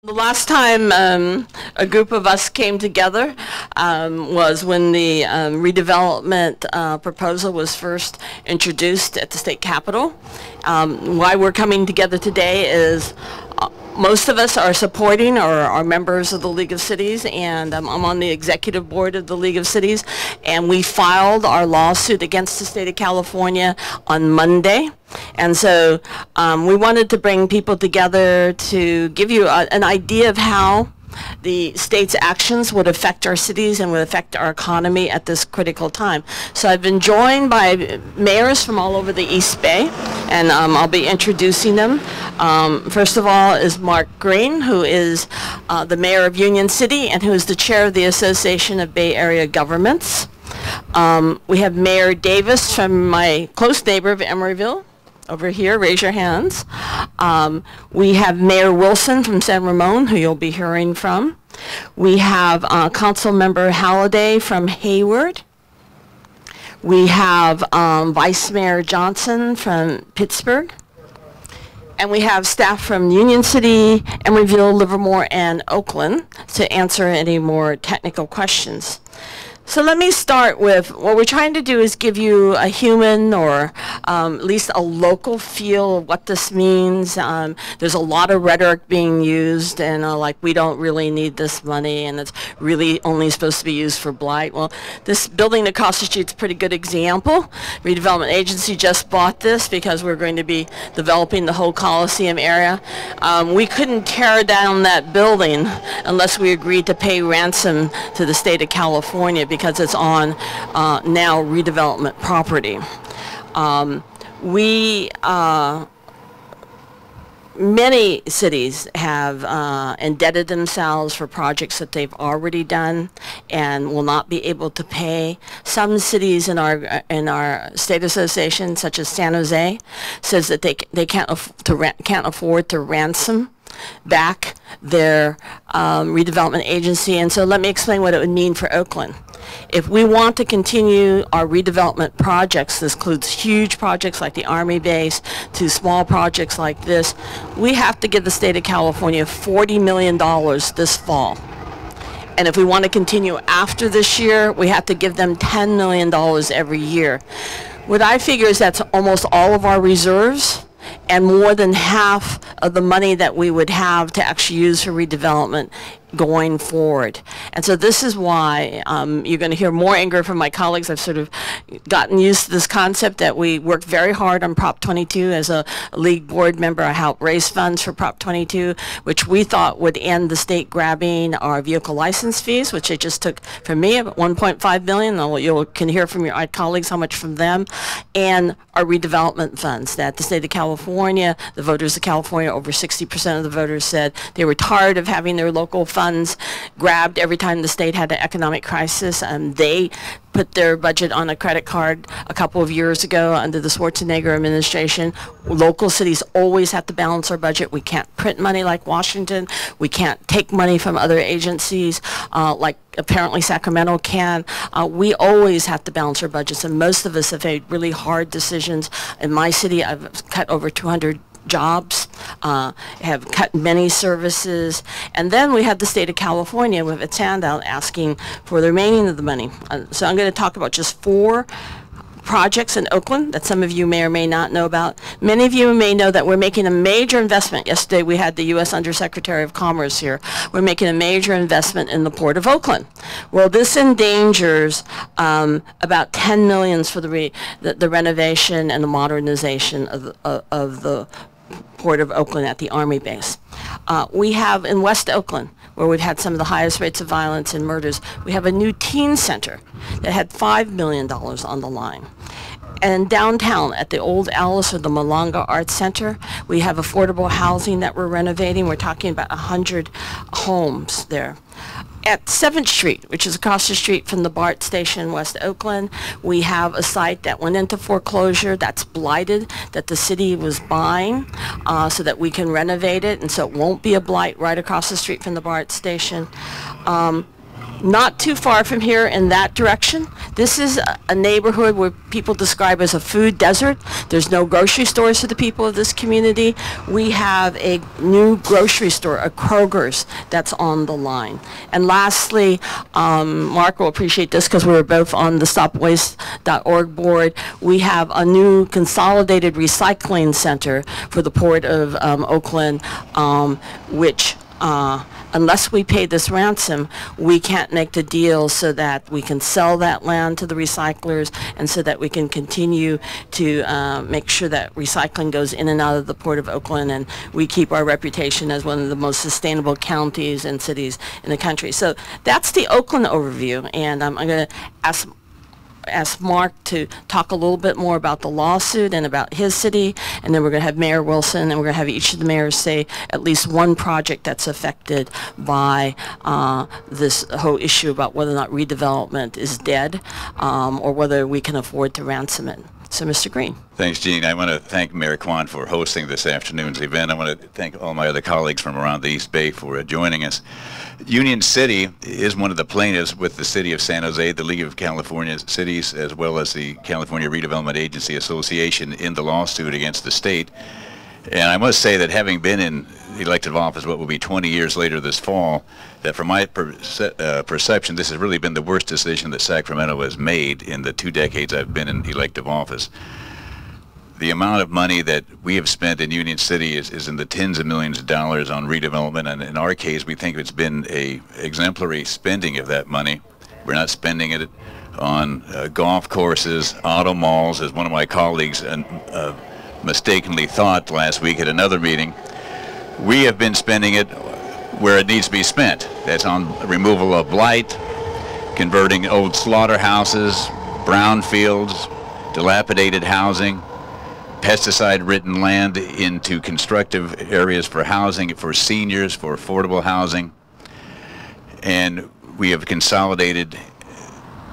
The last time a group of us came together was when the redevelopment proposal was first introduced at the state capitol. Why we're coming together today is most of us are supporting or are members of the League of Cities, and I'm on the executive board of the League of Cities, and we filed our lawsuit against the state of California on Monday. And so we wanted to bring people together to give you an idea of how the state's actions would affect our cities and would affect our economy at this critical time. So I've been joined by mayors from all over the East Bay, and I'll be introducing them. First of all is Mark Green, who is the mayor of Union City and who is the chair of the Association of Bay Area Governments. We have Mayor Davis from my close neighbor of Emeryville. Over here, raise your hands. We have Mayor Wilson from San Ramon, who you'll be hearing from. We have Council Member Halliday from Hayward. We have Vice Mayor Johnson from Pittsburgh. And we have staff from Union City, Emeryville, Livermore, and Oakland to answer any more technical questions. So let me start with what we're trying to do is give you a human or at least a local feel of what this means. There's a lot of rhetoric being used, and like we don't really need this money and it's really only supposed to be used for blight. Well, this building across the street is a pretty good example. Redevelopment Agency just bought this because we're going to be developing the whole Coliseum area. We couldn't tear down that building unless we agreed to pay ransom to the state of California, because it's on now redevelopment property. Many cities have indebted themselves for projects that they've already done and will not be able to pay. Some cities in our state association, such as San Jose, says that they can't afford to ransom back their redevelopment agency. And so let me explain what it would mean for Oakland. If we want to continue our redevelopment projects, this includes huge projects like the Army base to small projects like this, we have to give the state of California $40 million this fall. And if we want to continue after this year, we have to give them $10 million every year. What I figure is that's almost all of our reserves and more than half of the money that we would have to actually use for redevelopment going forward. And so this is why you're going to hear more anger from my colleagues. I've sort of gotten used to this concept that we worked very hard on Prop 22. As a league board member, I helped raise funds for Prop 22, which we thought would end the state grabbing our vehicle license fees, which they just took from me, about $1.5 billion. You can hear from your colleagues how much from them, and our redevelopment funds that the state of California, the voters of California, over 60% of the voters said they were tired of having their local funds grabbed every time the state had an economic crisis. They put their budget on a credit card a couple of years ago under the Schwarzenegger administration. Local cities always have to balance our budget. We can't print money like Washington. We can't take money from other agencies like apparently Sacramento can. We always have to balance our budgets, and most of us have made really hard decisions. In my city, I've cut over 200 jobs, have cut many services, and then we have the state of California with its hand out asking for the remaining of the money. So I'm going to talk about just 4 projects in Oakland that some of you may or may not know about. Many of you may know that we're making a major investment. Yesterday we had the U.S. Undersecretary of Commerce here. We're making a major investment in the Port of Oakland. Well, this endangers about $10 million for the renovation and the modernization of the Port of Oakland at the Army base. We have in West Oakland, where we've had some of the highest rates of violence and murders, we have a new teen center that had $5 million on the line. And downtown at the old Alice or the Malanga Arts Center, we have affordable housing that we're renovating. We're talking about 100 homes there. At 7th Street, which is across the street from the BART station in West Oakland, we have a site that went into foreclosure that's blighted, that the city was buying so that we can renovate it, and so it won't be a blight right across the street from the BART station. Not too far from here in that direction, This is a neighborhood where people describe as a food desert. There's no grocery stores for the people of this community. We have a new grocery store, a Kroger's, that's on the line. And lastly, Mark will appreciate this because we were both on the stopwaste.org board. We have a new consolidated recycling center for the Port of Oakland, which unless we pay this ransom, we can't make the deal so that we can sell that land to the recyclers and so that we can continue to make sure that recycling goes in and out of the Port of Oakland, and we keep our reputation as one of the most sustainable counties and cities in the country. So that's the Oakland overview, and I'm going to ask Mark to talk a little bit more about the lawsuit and about his city, and then we're going to have Mayor Wilson, and we're going to have each of the mayors say at least one project that's affected by this whole issue about whether or not redevelopment is dead, or whether we can afford to ransom it. So, Mr. Green. Thanks, Jean. I want to thank Mayor Quan for hosting this afternoon's event. I want to thank all my other colleagues from around the East Bay for joining us. Union City is one of the plaintiffs with the City of San Jose, the League of California Cities, as well as the California Redevelopment Agency Association in the lawsuit against the state. And I must say that having been in elective office, what will be 20 years later this fall, that from my perception, this has really been the worst decision that Sacramento has made in the 2 decades I've been in elective office. The amount of money that we have spent in Union City is in the tens of millions of dollars on redevelopment, and in our case, we think it's been a exemplary spending of that money. We're not spending it on golf courses, auto malls, as one of my colleagues mistakenly thought last week at another meeting. We have been spending it where it needs to be spent. That's on removal of blight, converting old slaughterhouses, brownfields, dilapidated housing, pesticide-ridden land into constructive areas for housing, for seniors, for affordable housing. And we have consolidated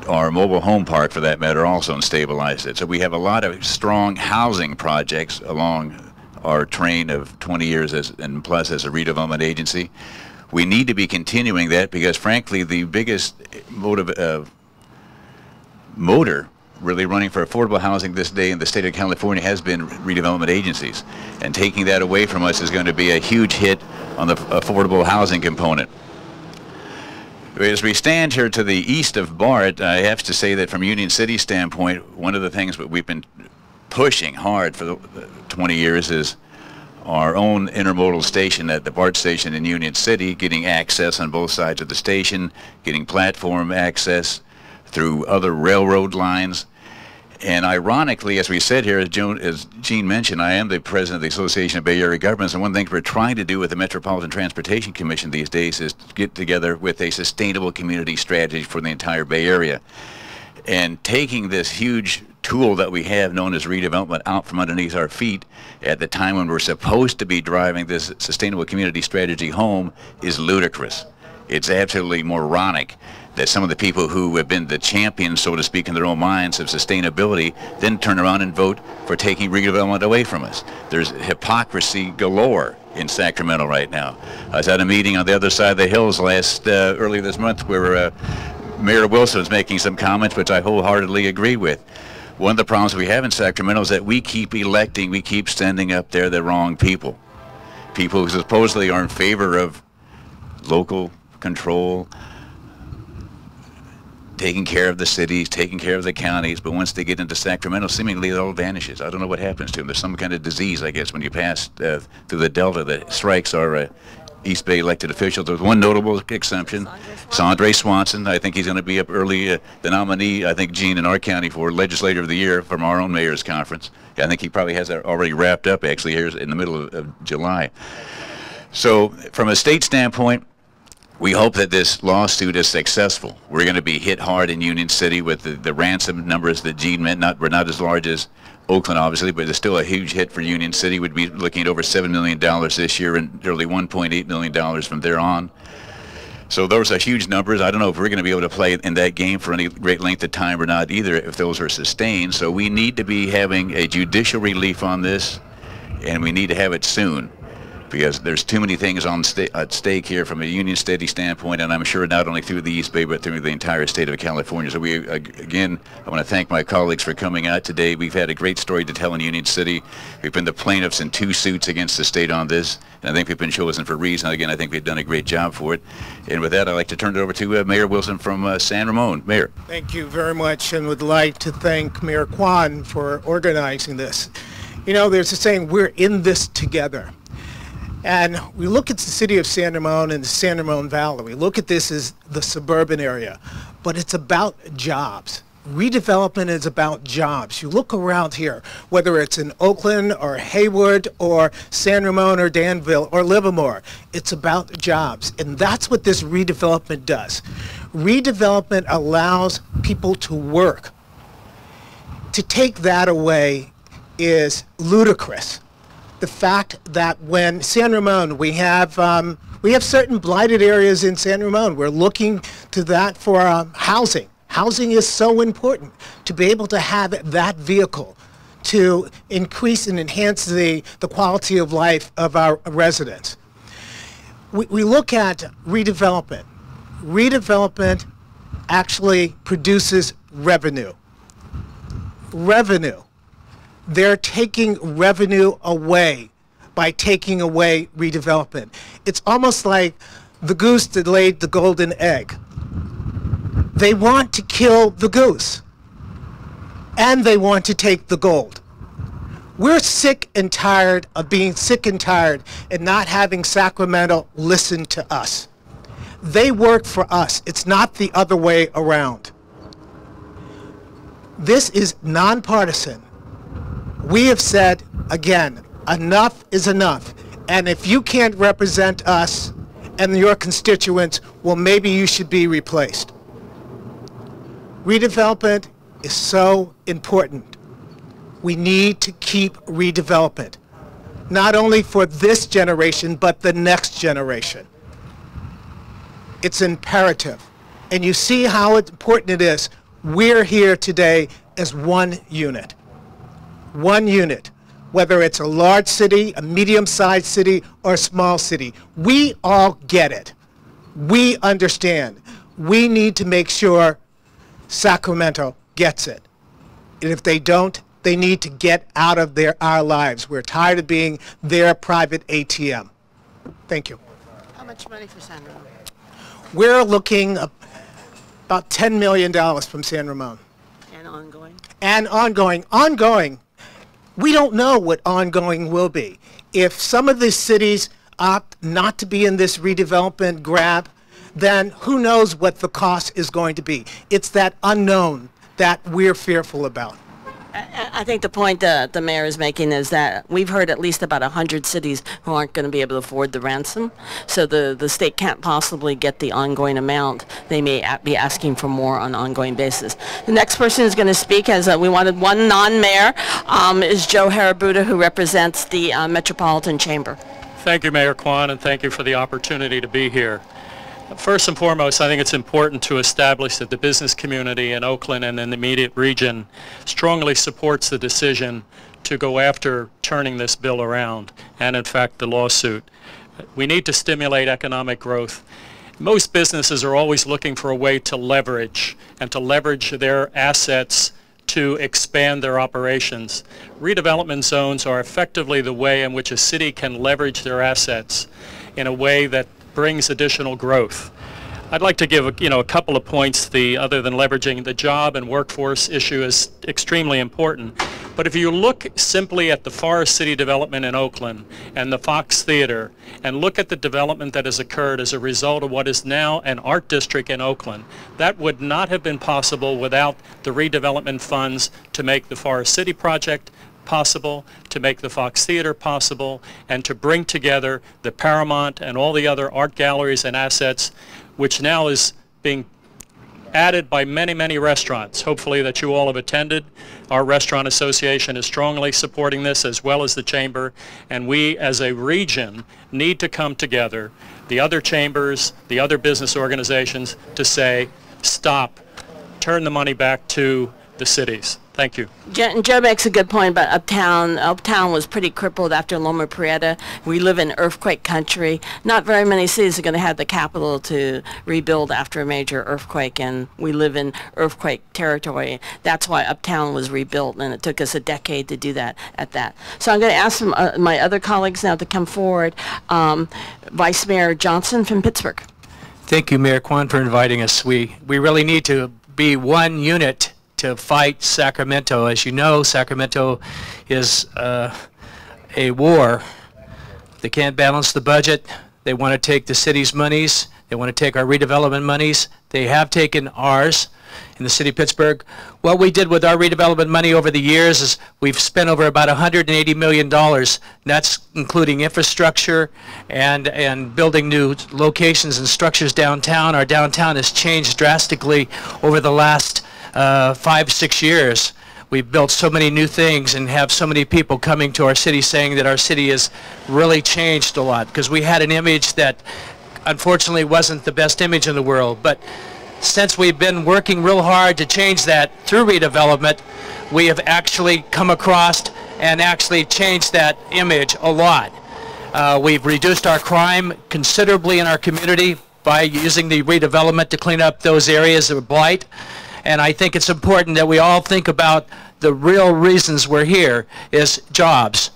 our mobile home park, for that matter, also, and stabilized it. So we have a lot of strong housing projects along our train of 20 years and plus as a redevelopment agency. We need to be continuing that because, frankly, the biggest motor really running for affordable housing this day in the state of California has been redevelopment agencies. And taking that away from us is going to be a huge hit on the affordable housing component. As we stand here to the east of BART, I have to say that from Union City's standpoint, one of the things that we've been pushing hard for the 20 years is our own intermodal station at the BART station in Union City, getting access on both sides of the station, getting platform access through other railroad lines. And ironically, as we said here, as Jean mentioned, I am the president of the Association of Bay Area Governments, and one thing we're trying to do with the Metropolitan Transportation Commission these days is to get together with a sustainable community strategy for the entire Bay Area. And taking this huge tool that we have known as redevelopment out from underneath our feet at the time when we're supposed to be driving this sustainable community strategy home is ludicrous. It's absolutely moronic that some of the people who have been the champions, so to speak, in their own minds of sustainability then turn around and vote for taking redevelopment away from us. There's hypocrisy galore in Sacramento right now. I was at a meeting on the other side of the hills earlier this month where Mayor Wilson was making some comments which I wholeheartedly agree with. One of the problems we have in Sacramento is that we keep sending up there the wrong people. People who supposedly are in favor of local control, taking care of the cities, taking care of the counties, but once they get into Sacramento, seemingly it all vanishes. I don't know what happens to them. There's some kind of disease, I guess, when you pass through the Delta that strikes our East Bay elected officials. There's one notable exception, Sondre Swanson. I think he's going to be up early, the nominee, I think, Gene, in our county for Legislator of the Year from our own mayor's conference. I think he probably has that already wrapped up, actually, here in the middle of July. So from a state standpoint, we hope that this lawsuit is successful. We're going to be hit hard in Union City with the ransom numbers that Gene meant. We're not as large as Oakland, obviously, but it's still a huge hit for Union City. We'd be looking at over $7 million this year and nearly $1.8 million from there on. So those are huge numbers. I don't know if we're going to be able to play in that game for any great length of time or not either, if those are sustained. So we need to be having a judicial relief on this, and we need to have it soon, because there's too many things at stake here from a Union City standpoint, and I'm sure not only through the East Bay, but through the entire state of California. So again, I want to thank my colleagues for coming out today. We've had a great story to tell in Union City. We've been the plaintiffs in 2 suits against the state on this, and I think we've been chosen for a reason. Again, I think we've done a great job for it. And with that, I'd like to turn it over to Mayor Wilson from San Ramon. Mayor. Thank you very much, and would like to thank Mayor Quan for organizing this. You know, there's a saying, we're in this together. And we look at the city of San Ramon and the San Ramon Valley. We look at this as the suburban area, but it's about jobs. Redevelopment is about jobs. You look around here, whether it's in Oakland or Hayward or San Ramon or Danville or Livermore, it's about jobs. And that's what this redevelopment does. Redevelopment allows people to work. To take that away is ludicrous. The fact that when San Ramon, we have certain blighted areas in San Ramon. We're looking to that for housing. Housing is so important to be able to have that vehicle to increase and enhance the quality of life of our residents. We look at redevelopment. Redevelopment actually produces revenue. Revenue. They're taking revenue away by taking away redevelopment. It's almost like the goose that laid the golden egg. They want to kill the goose, and they want to take the gold. We're sick and tired of being sick and tired and not having Sacramento listen to us. They work for us. It's not the other way around. This is nonpartisan. We have said, again, enough is enough. And if you can't represent us and your constituents, well, maybe you should be replaced. Redevelopment is so important. We need to keep redevelopment, not only for this generation, but the next generation. It's imperative. And you see how important it is. We're here today as one unit. One unit, whether it's a large city, a medium-sized city, or a small city. We all get it. We understand. We need to make sure Sacramento gets it. And if they don't, they need to get out of our lives. We're tired of being their private ATM. Thank you. How much money for San Ramon? We're looking about $10 million from San Ramon. And ongoing? And ongoing. Ongoing. We don't know what ongoing will be. If some of the cities opt not to be in this redevelopment grab, then who knows what the cost is going to be. It's that unknown that we're fearful about. I think the point that the mayor is making is that we've heard at least about 100 cities who aren't going to be able to afford the ransom, so the state can't possibly get the ongoing amount. They may be asking for more on an ongoing basis. The next person who's going to speak, as we wanted one non-mayor, is Joe Harabuda, who represents the Metropolitan Chamber. Thank you, Mayor Quan, and thank you for the opportunity to be here. First and foremost, I think it's important to establish that the business community in Oakland and in the immediate region strongly supports the decision to go after turning this bill around, and in fact the lawsuit. We need to stimulate economic growth. Most businesses are always looking for a way to leverage their assets to expand their operations. Redevelopment zones are effectively the way in which a city can leverage their assets in a way that brings additional growth. I'd like to give a couple of points. Other than leveraging, the job and workforce issue is extremely important. But if you look simply at the Forest City development in Oakland and the Fox Theater, and look at the development that has occurred as a result of what is now an art district in Oakland, that would not have been possible without the redevelopment funds to make the Forest City project possible, to make the Fox Theater possible, and to bring together the Paramount and all the other art galleries and assets, which now is being added by many, many restaurants, hopefully that you all have attended. Our restaurant association is strongly supporting this, as well as the chamber, and we as a region need to come together, the other chambers, the other business organizations, to say, stop, turn the money back to the cities. Thank you. Joe makes a good point about Uptown. Uptown was pretty crippled after Loma Prieta. We live in earthquake country. Not very many cities are going to have the capital to rebuild after a major earthquake, and we live in earthquake territory. That's why Uptown was rebuilt, and it took us a decade to do that at that. So I'm going to ask my other colleagues now to come forward. Vice Mayor Johnson from Pittsburgh. Thank you, Mayor Quan, for inviting us. We really need to be one unit to fight Sacramento. As you know, Sacramento is a war. They can't balance the budget. They want to take the city's monies. They want to take our redevelopment monies. They have taken ours in the city of Pittsburgh. What we did with our redevelopment money over the years is we've spent over about $180 million. That's including infrastructure and building new locations and structures downtown. Our downtown has changed drastically over the last 5-6 years. We've built so many new things and have so many people coming to our city saying that our city has really changed a lot, because we had an image that unfortunately wasn't the best image in the world. But since we've been working real hard to change that through redevelopment, we have actually come across and actually changed that image a lot. We've reduced our crime considerably in our community by using the redevelopment to clean up those areas of blight. And I think it's important that we all think about the real reasons we're here is jobs.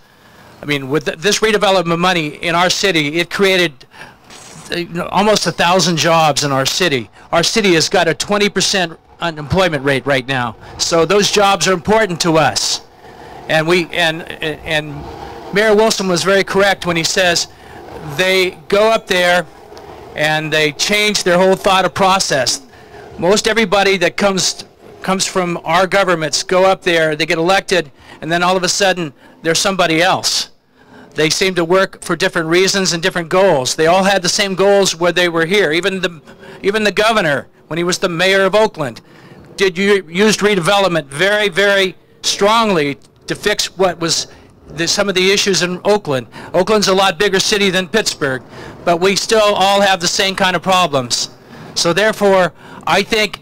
I mean, with this redevelopment money in our city, it created almost 1,000 jobs in our city. Our city has got a 20% unemployment rate right now. So those jobs are important to us. And Mayor Wilson was very correct when he says they go up there and they change their whole thought process. Most everybody that comes from our governments go up there, they get elected, and then all of a sudden they're somebody else. They seem to work for different reasons and different goals. They all had the same goals where they were here. Even the governor, when he was the mayor of Oakland, used redevelopment very, very strongly to fix what was some of the issues in Oakland. Oakland's a lot bigger city than Pittsburgh, but we still all have the same kind of problems. So therefore, I think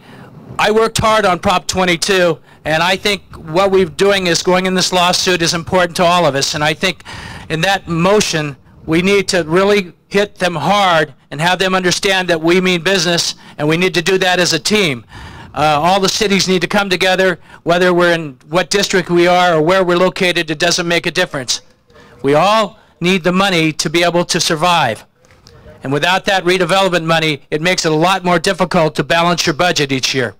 I worked hard on Prop 22, and I think what we're doing is going in this lawsuit is important to all of us. And I think in that motion, we need to really hit them hard and have them understand that we mean business, and we need to do that as a team. All the cities need to come together, whether we're in what district we are or where we're located, it doesn't make a difference. We all need the money to be able to survive. And without that redevelopment money, it makes it a lot more difficult to balance your budget each year.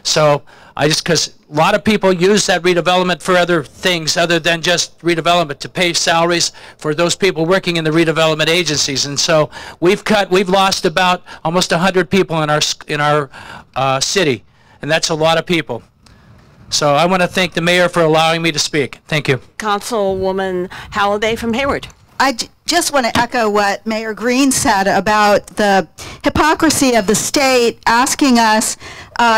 So because a lot of people use that redevelopment for other things other than just redevelopment, to pay salaries for those people working in the redevelopment agencies. And so we've lost about almost 100 people in our city, and that's a lot of people. So I want to thank the mayor for allowing me to speak. Thank you. Councilwoman Halliday from Hayward. I just want to echo what Mayor Green said about the hypocrisy of the state asking us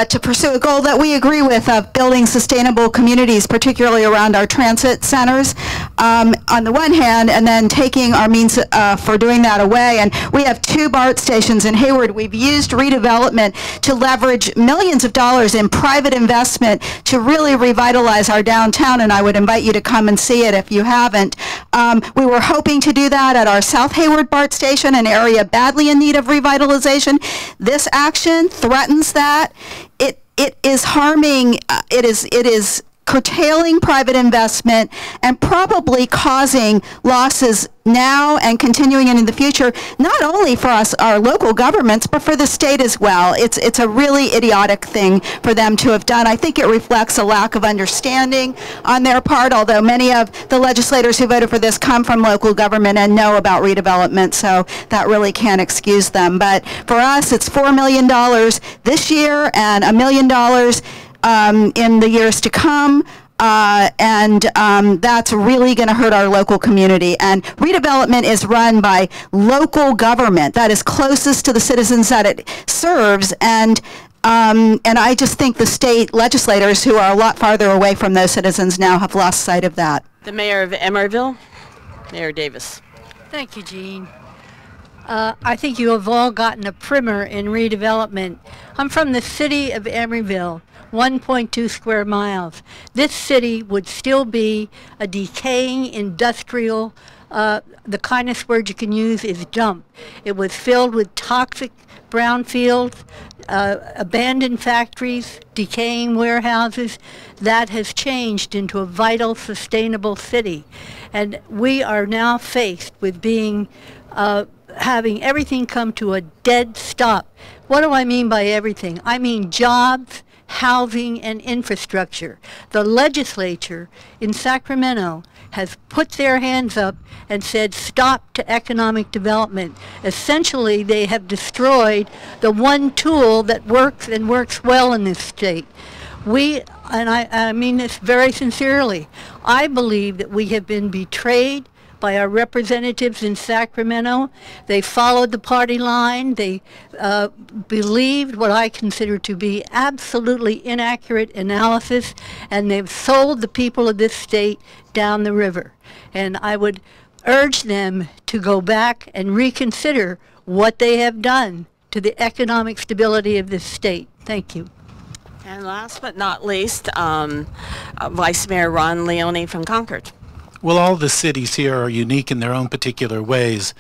to pursue a goal that we agree with of building sustainable communities, particularly around our transit centers, on the one hand, and then taking our means for doing that away. And we have 2 BART stations in Hayward. We've used redevelopment to leverage millions of dollars in private investment to really revitalize our downtown, and I would invite you to come and see it if you haven't. We were hoping to do that at our South Hayward BART station, an area badly in need of revitalization. This action threatens that. It is harming, it is curtailing private investment and probably causing losses now and continuing into the future, not only for us, our local governments, but for the state as well. It's a really idiotic thing for them to have done. I think it reflects a lack of understanding on their part, although many of the legislators who voted for this come from local government and know about redevelopment, so that really can't excuse them. But for us, it's $4 million this year and $1 million in the years to come. That's really going to hurt our local community. And redevelopment is run by local government that is closest to the citizens that it serves. And I just think the state legislators, who are a lot farther away from those citizens now, have lost sight of that. The mayor of Emeryville, Mayor Davis. Thank you, Jean. I think you have all gotten a primer in redevelopment. I'm from the city of Emeryville, 1.2 square miles. This city would still be a decaying industrial, the kindest word you can use is dump. It was filled with toxic brownfields, abandoned factories, decaying warehouses. That has changed into a vital, sustainable city. And we are now faced with being having everything come to a dead stop. What do I mean by everything? I mean jobs, housing, and infrastructure. The legislature in Sacramento has put their hands up and said stop to economic development. Essentially, they have destroyed the one tool that works and works well in this state. We, and I mean this very sincerely, I believe that we have been betrayed by our representatives in Sacramento. They followed the party line. They believed what I consider to be absolutely inaccurate analysis, and they've sold the people of this state down the river. And I would urge them to go back and reconsider what they have done to the economic stability of this state. Thank you. And last but not least, Vice Mayor Ron Leone from Concord. Well, all the cities here are unique in their own particular ways,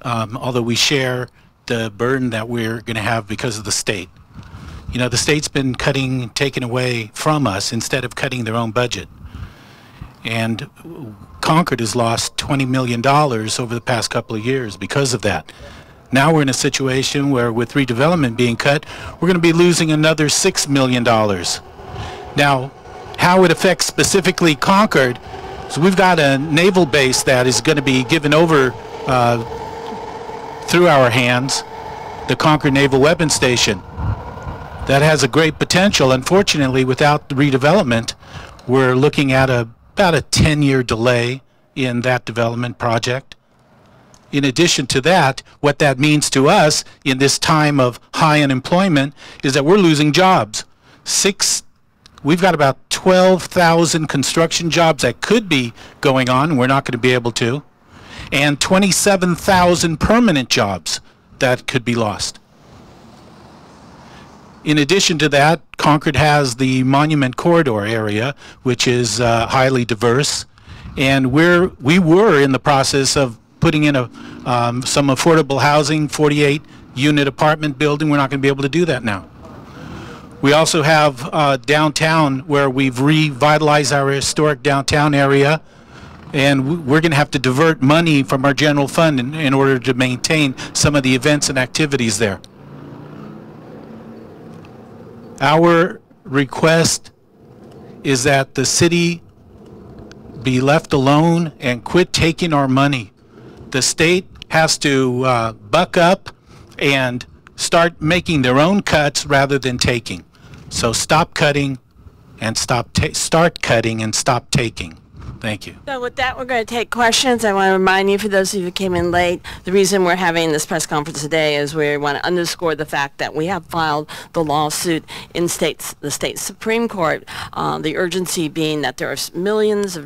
although we share the burden that we're going to have because of the state. You know, the state's been taking away from us instead of cutting their own budget. And Concord has lost $20 million over the past couple of years because of that. Now we're in a situation where with redevelopment being cut, we're going to be losing another $6 million. Now, how it affects specifically Concord, so we've got a naval base that is going to be given over through our hands, the Concord Naval Weapons Station. That has a great potential. Unfortunately, without the redevelopment, we're looking at about a 10-year delay in that development project. In addition to that, what that means to us in this time of high unemployment is that we're losing jobs. We've got about 12,000 construction jobs that could be going on, and we're not going to be able to, and 27,000 permanent jobs that could be lost. In addition to that, Concord has the Monument Corridor area, which is highly diverse, and we were in the process of putting in some affordable housing, 48-unit apartment building. We're not going to be able to do that now. We also have downtown, where we've revitalized our historic downtown area, and we're going to have to divert money from our general fund in order to maintain some of the events and activities there. Our request is that the city be left alone and quit taking our money. The state has to buck up and start making their own cuts rather than taking. So stop cutting and start cutting and stop taking. Thank you. So with that, we're going to take questions. I want to remind you, for those of you who came in late, the reason we're having this press conference today is we want to underscore the fact that we have filed the lawsuit in the state Supreme Court, the urgency being that there are millions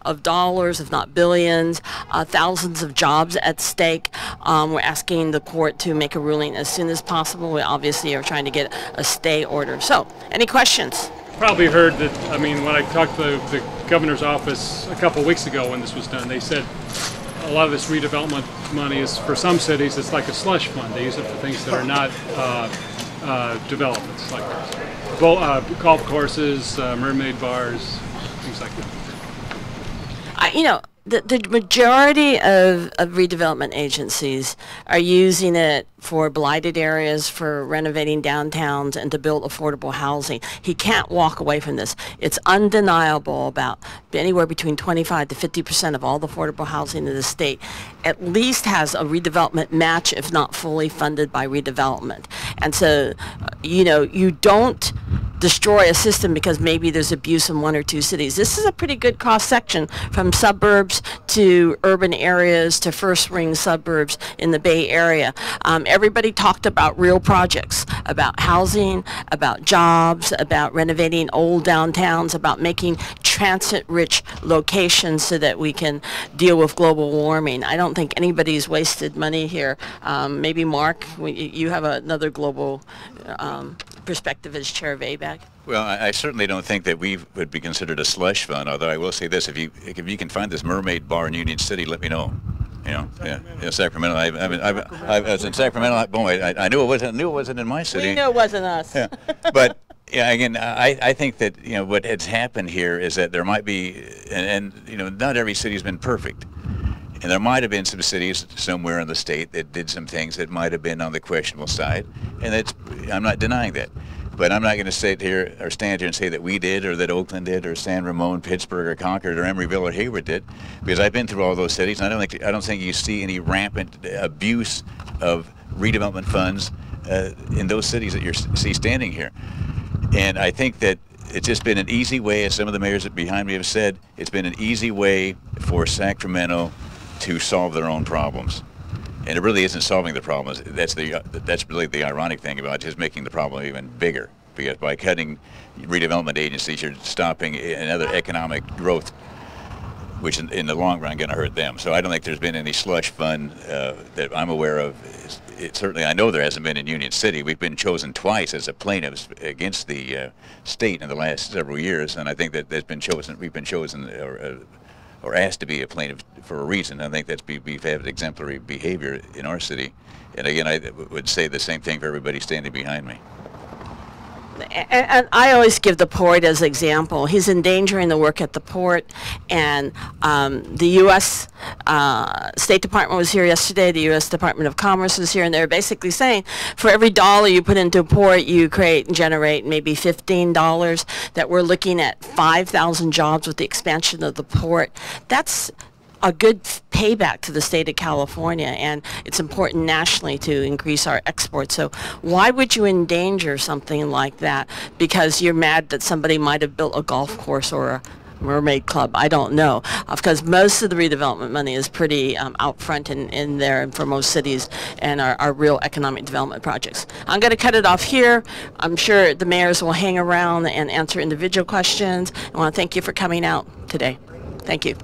of dollars, if not billions, thousands of jobs at stake. We're asking the court to make a ruling as soon as possible. We obviously are trying to get a stay order. So, any questions? Probably heard that, I mean, when I talked to the governor's office a couple of weeks ago when this was done, they said a lot of this redevelopment money is, for some cities, it's like a slush fund. They use it for things that are not developments, like golf courses, mermaid bars, things like that. You know, the majority of redevelopment agencies are using it for blighted areas, for renovating downtowns, and to build affordable housing. He can't walk away from this. It's undeniable about anywhere between 25 to 50% of all the affordable housing in the state at least has a redevelopment match, if not fully funded by redevelopment. And so, you know, you don't destroy a system because maybe there's abuse in one or two cities. This is a pretty good cross section from suburbs to urban areas to first ring suburbs in the Bay Area. Everybody talked about real projects, about housing, about jobs, about renovating old downtowns, about making transit-rich locations so that we can deal with global warming. I don't think anybody's wasted money here. Maybe Mark, you have another global perspective as chair of ABAC. Well, I certainly don't think that we would be considered a slush fund, although I will say this, if you can find this Mermaid Bar in Union City, let me know. You know, Sacramento. I was in Sacramento. Boy, I knew it wasn't in my city. We knew it wasn't us. Yeah. But yeah, again, I think that what has happened here is that there might be, and not every city's been perfect, and there might have been some cities somewhere in the state that did some things that might have been on the questionable side, and I'm not denying that. But I'm not going to sit here or stand here and say that we did, or that Oakland did, or San Ramon, Pittsburgh, or Concord, or Emeryville, or Hayward did, because I've been through all those cities, and I don't think you see any rampant abuse of redevelopment funds in those cities that you see standing here. And I think that it's just been an easy way, as some of the mayors behind me have said, it's been an easy way for Sacramento to solve their own problems. And it really isn't solving the problems. That's really the ironic thing about it, just making the problem even bigger. Because by cutting redevelopment agencies, you're stopping another economic growth, which in the long run going to hurt them. So I don't think there's been any slush fund that I'm aware of. Certainly, I know there hasn't been in Union City. We've been chosen twice as a plaintiffs against the state in the last several years, and I think that we've been chosen or asked to be a plaintiff for a reason. I think that's we've had exemplary behavior in our city. And again, I would say the same thing for everybody standing behind me. And I always give the port as an example. He's endangering the work at the port, and the U.S. State Department was here yesterday, the U.S. Department of Commerce was here, and they're basically saying for every dollar you put into a port, you create and generate maybe $15, that we're looking at 5,000 jobs with the expansion of the port. That's a good payback to the state of California, and it's important nationally to increase our exports. So why would you endanger something like that because you're mad that somebody might have built a golf course or a mermaid club? I don't know, because most of the redevelopment money is pretty out front in there and for most cities and our real economic development projects. I'm going to cut it off here. I'm sure the mayors will hang around and answer individual questions. I want to thank you for coming out today. Thank you.